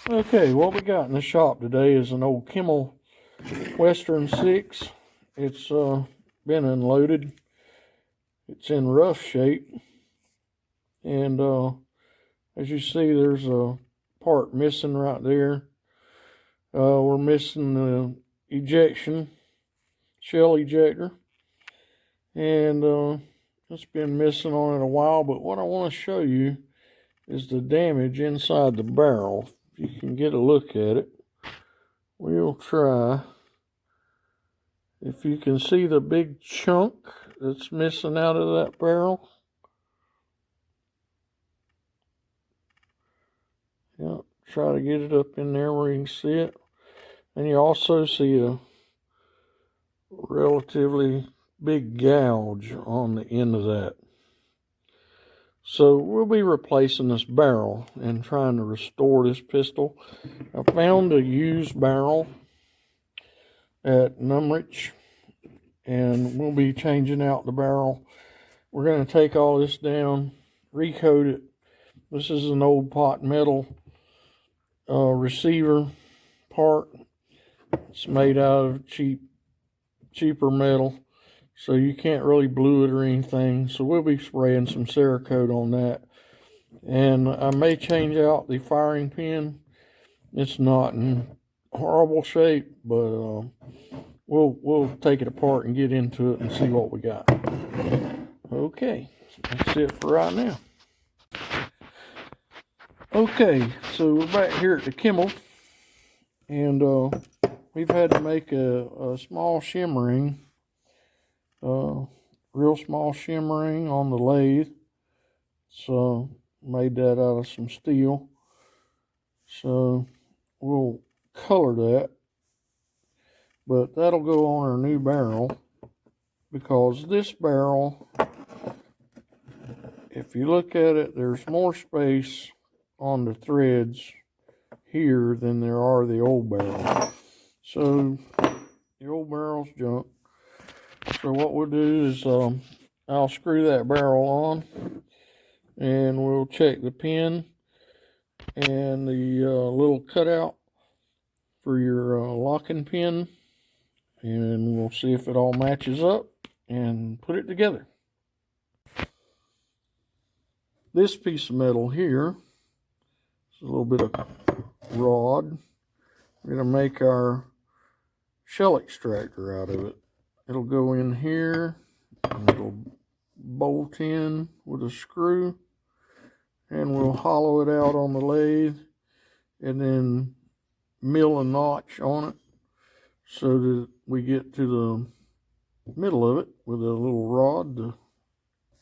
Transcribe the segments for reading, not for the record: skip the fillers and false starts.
Okay, what we got in the shop today is an Old Kimel Six. It's been unloaded. It's in rough shape, and as you see, there's a part missing right there. We're missing the shell ejector, and it's been missing on it a while. But what I want to show you is the damage inside the barrel. If you can get a look at it, we'll try. If you can see the big chunk that's missing out of that barrel. Yeah, try to get it up in there where you can see it. And you also see a relatively big gouge on the end of that. So we'll be replacing this barrel and trying to restore this pistol. I found a used barrel at Numrich, and we'll be changing out the barrel. We're going to take all this down, recoat it. This is an old pot metal receiver part. It's made out of cheaper metal, so you can't really blue it or anything. So we'll be spraying some Cerakote on that. And I may change out the firing pin. It's not in horrible shape, but we'll take it apart and get into it and see what we got. Okay, that's it for right now. Okay, so we're back here at the Kimel, and we've had to make a small shimmering, real small shimmering on the lathe. So made that out of some steel. So we'll color that, but that'll go on our new barrel, because this barrel, if you look at it, there's more space on the threads here than there are the old barrel. So the old barrel's junk. So what we'll do is I'll screw that barrel on, and we'll check the pin and the little cutout for your locking pin, and we'll see if it all matches up and put it together. This piece of metal here is a little bit of rod. We're going to make our shell extractor out of it. It'll go in here, and it'll bolt in with a screw, and we'll hollow it out on the lathe and then mill a notch on it so that we get to the middle of it with a little rod to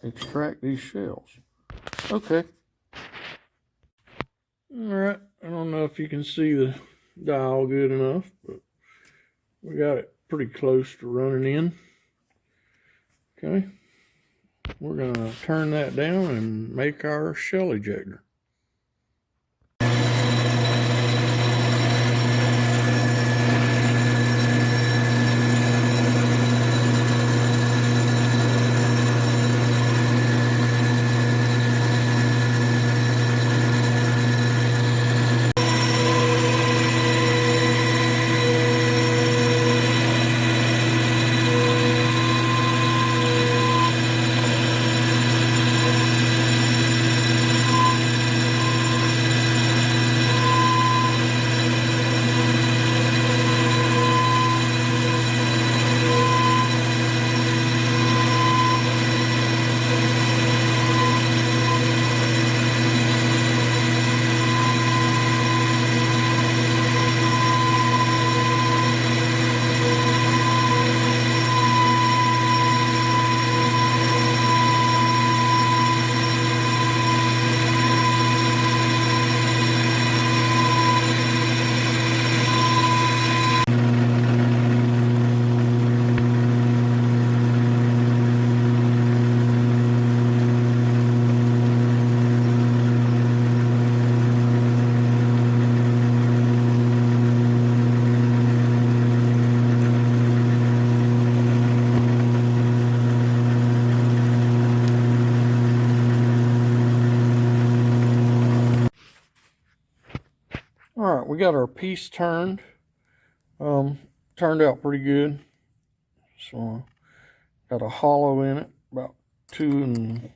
extract these shells. Okay. Alright, I don't know if you can see the dial good enough, but we got it pretty close to running in. Okay. We're going to turn that down and make our shell ejector. All right, we got our piece turned. Turned out pretty good. So got a hollow in it, about 2¼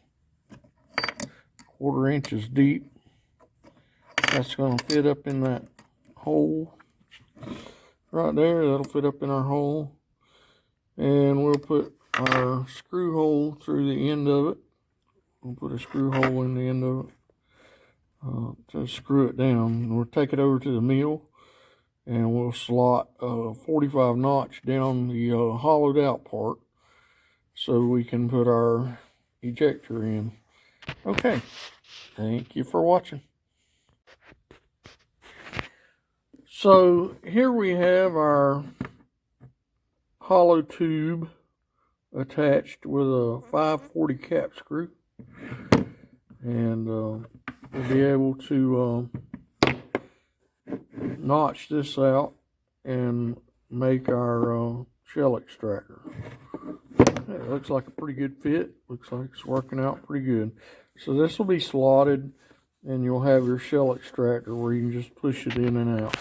inches deep. That's going to fit up in that hole right there. That'll fit up in our hole. And we'll put our screw hole through the end of it. We'll put a screw hole in the end of it to screw it down. We'll take it over to the mill and we'll slot a 45 notch down the hollowed out part so we can put our ejector in. Okay, thank you for watching. So here we have our hollow tube attached with a 540 cap screw, and we'll be able to notch this out and make our shell extractor. It looks like a pretty good fit. Looks like it's working out pretty good. So this will be slotted, and you'll have your shell extractor where you can just push it in and out.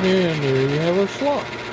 And there you have our slot.